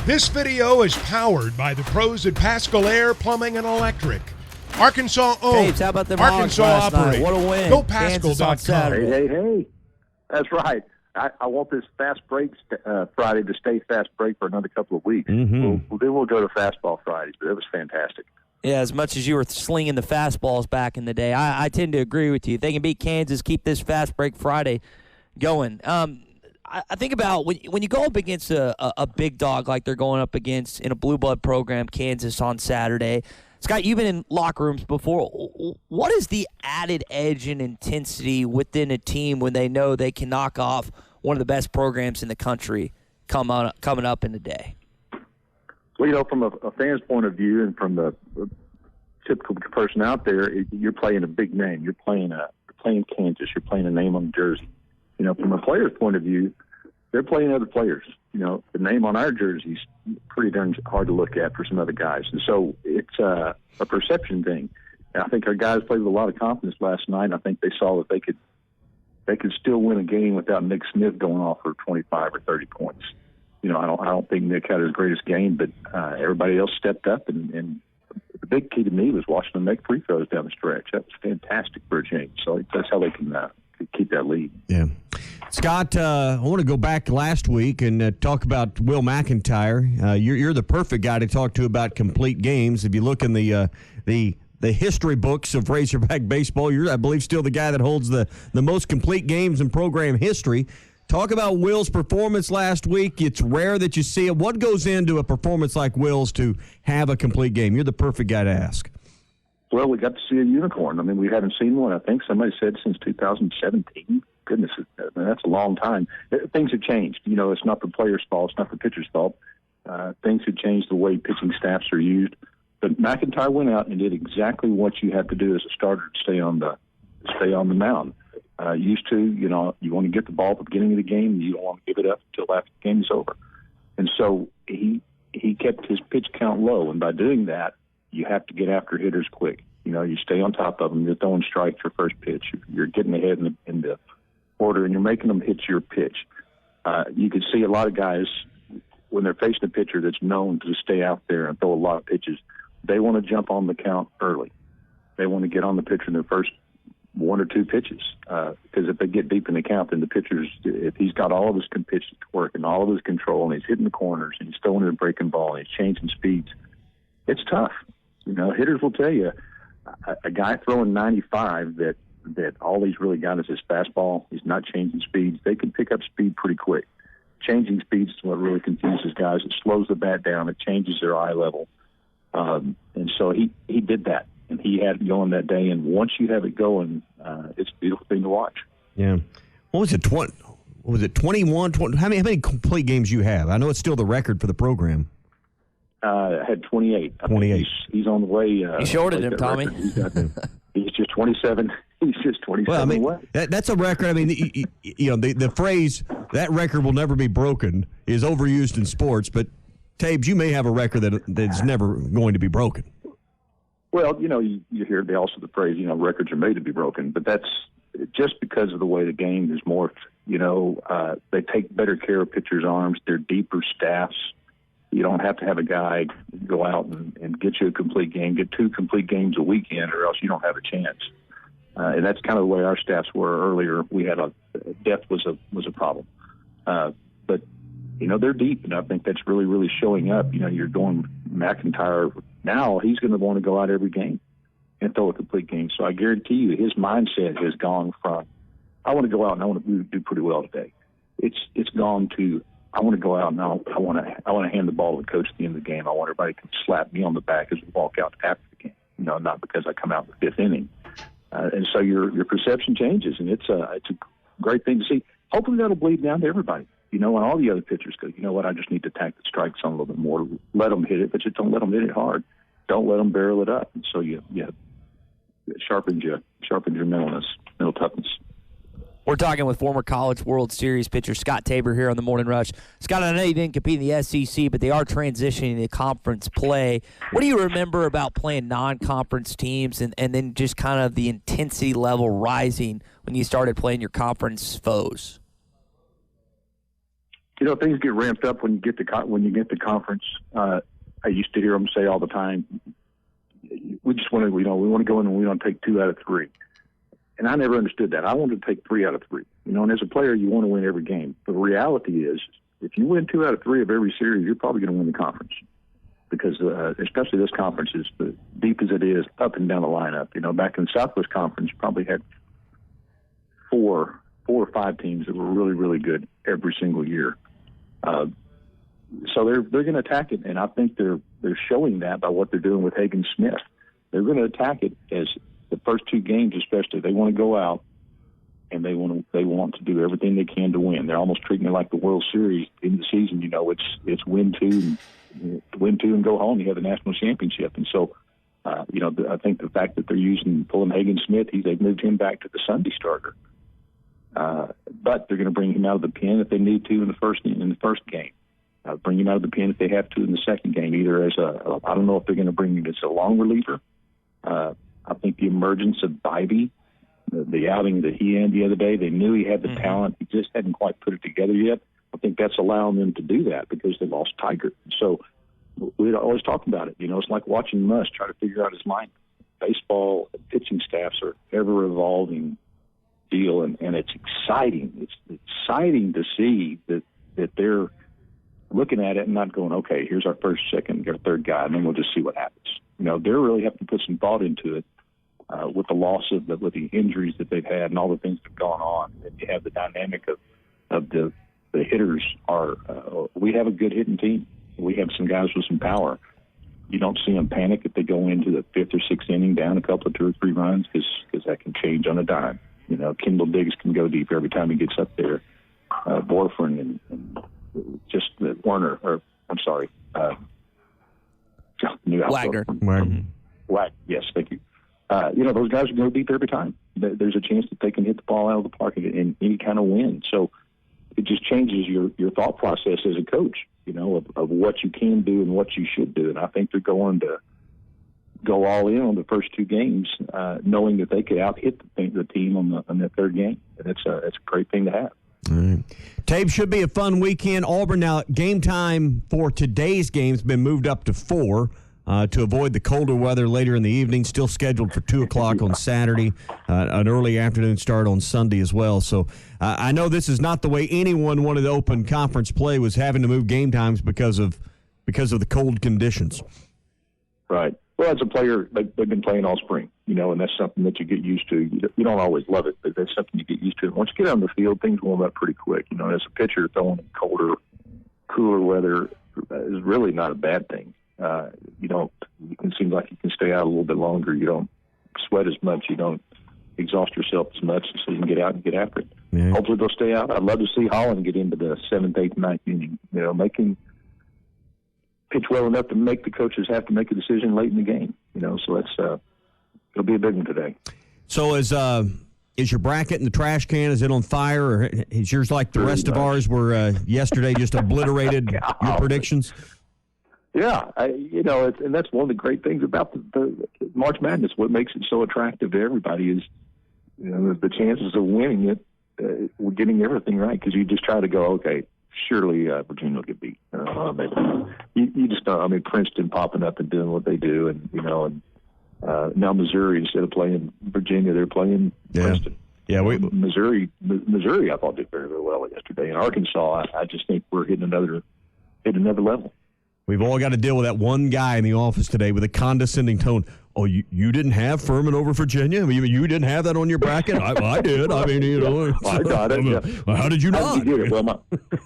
This video is powered by the pros at Pascal Air Plumbing and Electric. Arkansas owned. Taves, how about them Arkansas Hogs last operated. night? What a win. Go Kansas on Pascal.com. Saturday. Hey. That's right. I want this fast break Friday to stay fast break for another couple of weeks. Then we'll go to fastball Fridays, but it was fantastic. Yeah, as much as you were slinging the fastballs back in the day, I tend to agree with you. If they can beat Kansas, keep this fast break Friday going. I think about when you go up against a big dog like they're going up against in a blue blood program, Kansas on Saturday. Scott, you've been in locker rooms before. What is the added edge and intensity within a team when they know they can knock off one of the best programs in the country coming up in the day? Well, from a fan's point of view and from the typical person out there, you're playing a big name. You're playing Kansas. You're playing a name on the jersey. From a player's point of view, they're playing other players. The name on our jersey is pretty darn hard to look at for some other guys. And so it's a perception thing. And I think our guys played with a lot of confidence last night. And I think they saw that they could still win a game without Nick Smith going off for 25 or 30 points. I don't think Nick had his greatest game, but everybody else stepped up. And the big key to me was watching them make free throws down the stretch. That was fantastic for a change. So that's how they can keep that lead. Yeah. Scott, I want to go back last week and talk about Will McIntyre. You're the perfect guy to talk to about complete games. If you look in the history books of Razorback baseball, you're, I believe, still the guy that holds the most complete games in program history. Talk about Will's performance last week. It's rare that you see it. What goes into a performance like Will's to have a complete game? You're the perfect guy to ask. Well, we got to see a unicorn. I mean, we haven't seen one, I think somebody said, since 2017. Goodness, that's a long time. Things have changed. It's not the player's fault. It's not the pitcher's fault. Things have changed the way pitching staffs are used. But McIntyre went out and did exactly what you have to do as a starter to stay on the mound. Used to, you want to get the ball at the beginning of the game, and you don't want to give it up until after the game is over. And so he kept his pitch count low, and by doing that, you have to get after hitters quick. You stay on top of them. You're throwing strikes your first pitch. You're getting ahead in the order, and you're making them hit your pitch. You can see a lot of guys, when they're facing a pitcher that's known to stay out there and throw a lot of pitches, they want to jump on the count early. They want to get on the pitcher in their first one or two pitches. Because if they get deep in the count, then the pitcher's, if he's got all of his pitches to work and all of his control, and he's hitting the corners, and he's throwing a breaking ball, and he's changing speeds, it's tough. Hitters will tell you, a guy throwing 95 that all he's really got is his fastball. He's not changing speeds. They can pick up speed pretty quick. Changing speeds is what really confuses guys. It slows the bat down. It changes their eye level. And so he did that, and he had it going that day. And once you have it going, it's a beautiful thing to watch. Yeah. What was it? 21? 20, how many complete games you have? I know it's still the record for the program. I had 28. 28. He's on the way. You shorted him, Tommy. He's just 27. He's just 27 well, I mean, away. That's a record. I mean, the phrase, that record will never be broken, is overused in sports. But, Tabes, you may have a record that's never going to be broken. Well, you hear also the phrase, records are made to be broken. But that's just because of the way the game is morphed. They take better care of pitchers' arms. They're deeper staffs. You don't have to have a guy go out and get you a complete game, get 2 complete games a weekend, or else you don't have a chance. And that's kind of the way our staffs were earlier. We had depth was a problem. But they're deep, and I think that's really, really showing up. You're going McIntyre now. He's going to want to go out every game and throw a complete game. So I guarantee you, his mindset has gone from, I want to go out and I want to do pretty well today. It's gone to, I want to go out and I want to hand the ball to the coach at the end of the game. I want everybody to slap me on the back as we walk out after the game. Not because I come out in the 5th inning. And so your perception changes, and it's a great thing to see. Hopefully that'll bleed down to everybody. And all the other pitchers go, you know what, I just need to attack the strike zone a little bit more. Let them hit it, but just don't let them hit it hard. Don't let them barrel it up. And so it sharpens your mental toughness. We're talking with former College World Series pitcher Scott Tabor here on the Morning Rush. Scott, I know you didn't compete in the SEC, but they are transitioning to conference play. What do you remember about playing non-conference teams and then just kind of the intensity level rising when you started playing your conference foes? things get ramped up when you get to conference. I used to hear them say all the time, we just want to, we want to go in and we want to take 2 out of 3. And I never understood that. I wanted to take 3 out of 3. And as a player, you want to win every game. The reality is, if you win 2 out of 3 of every series, you're probably going to win the conference. Because especially this conference is as deep as it is, up and down the lineup. Back in the Southwest Conference, probably had 4 or 5 teams that were really, really good every single year. So they're going to attack it, and I think they're showing that by what they're doing with Hagen Smith. They're going to attack it as the first 2 games, especially. They want to go out and they want to do everything they can to win. They're almost treating it like the World Series in the season. It's win 2 and go home. You have the national championship, and so I think the fact that they're pulling Hagen Smith, they've moved him back to the Sunday starter. But they're going to bring him out of the pen if they need to in the first game. Bring him out of the pen if they have to in the second game, either as I don't know if they're going to bring him as a long reliever. I think the emergence of Bybee, the outing that he had the other day, they knew he had the talent. He just hadn't quite put it together yet. I think that's allowing them to do that because they lost Tiger. So we'd always talk about it. It's like watching Musk try to figure out his line. Baseball and pitching staffs are ever-evolving deal, and it's exciting. It's exciting to see that they're looking at it and not going, okay, here's our first, second, or third guy, and then we'll just see what happens. They're really having to put some thought into it with the loss with the injuries that they've had and all the things that have gone on. And you have the dynamic of the hitters we have a good hitting team. We have some guys with some power. You don't see them panic if they go into the 5th or 6th inning down a couple of 2 or 3 runs because that can change on a dime. Kendall Diggs can go deep every time he gets up there. Borfrin and just Warner, or I'm sorry, new Wagner. Wagner. Yes, thank you. Those guys go deep every time. There's a chance that they can hit the ball out of the park in any kind of wind. So it just changes your thought process as a coach, of what you can do and what you should do. And I think they're going to go all in on the first 2 games, knowing that they could out-hit the team on that third game. And it's a great thing to have. All right. Tabe, should be a fun weekend. Auburn, now game time for today's game has been moved up to 4 to avoid the colder weather later in the evening. Still scheduled for 2 o'clock on Saturday, an early afternoon start on Sunday as well. So I know this is not the way anyone wanted to open conference play, was having to move game times because of the cold conditions. Right. Well, as a player, they've been playing all spring, and that's something that you get used to. You don't always love it, but that's something you get used to. And once you get on the field, things warm up pretty quick. As a pitcher, throwing in colder, cooler weather is really not a bad thing. It seems like you can stay out a little bit longer. You don't sweat as much. You don't exhaust yourself as much, so you can get out and get after it. Yeah. Hopefully they'll stay out. I'd love to see Holland get into the 7th, 8th, 9th inning. Making pitch well enough to make the coaches have to make a decision late in the game. So that's it'll be a big one today. So is your bracket in the trash can? Is it on fire, or is yours like the rest of ours, where yesterday just obliterated your predictions? Yeah, and that's one of the great things about the March Madness. What makes it so attractive to everybody is, the chances of winning it. We're getting everything right because you just try to go, okay, surely Virginia will get beat. Maybe you just don't. I mean, Princeton popping up and doing what they do, and now Missouri, instead of playing Virginia, they're playing Princeton. Yeah, Missouri, I thought did very, very well yesterday. And Arkansas, I just think we're hitting another level. We've all got to deal with that one guy in the office today with a condescending tone. Oh, you didn't have Furman over Virginia? I mean, you didn't have that on your bracket? I did. I mean, I got it. Yeah. How did you not? How did you get it?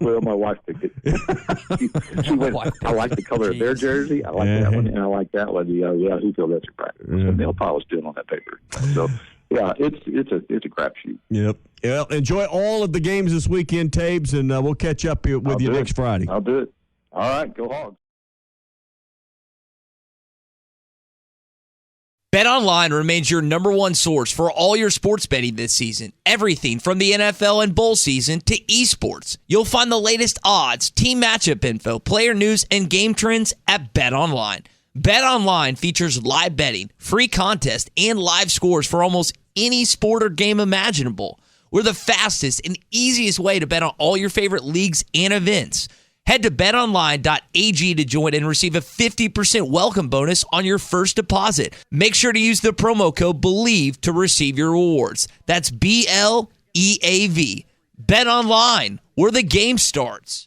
Well, my wife picked it. She went, I like the color of their jersey. I like that one, and I like that one. Yeah, he feels that's a bracket. So Neil Powell was doing on that paper. So, yeah, it's a crapshoot. Yep. Well, enjoy all of the games this weekend, Tabes, and we'll catch up with you next Friday. I'll do it. All right, go Hogs. BetOnline remains your number one source for all your sports betting this season. Everything from the NFL and bowl season to esports. You'll find the latest odds, team matchup info, player news, and game trends at BetOnline. BetOnline features live betting, free contests, and live scores for almost any sport or game imaginable. We're the fastest and easiest way to bet on all your favorite leagues and events. Head to betonline.ag to join and receive a 50% welcome bonus on your first deposit. Make sure to use the promo code BELIEVE to receive your rewards. That's BLEAV. Bet Online, where the game starts.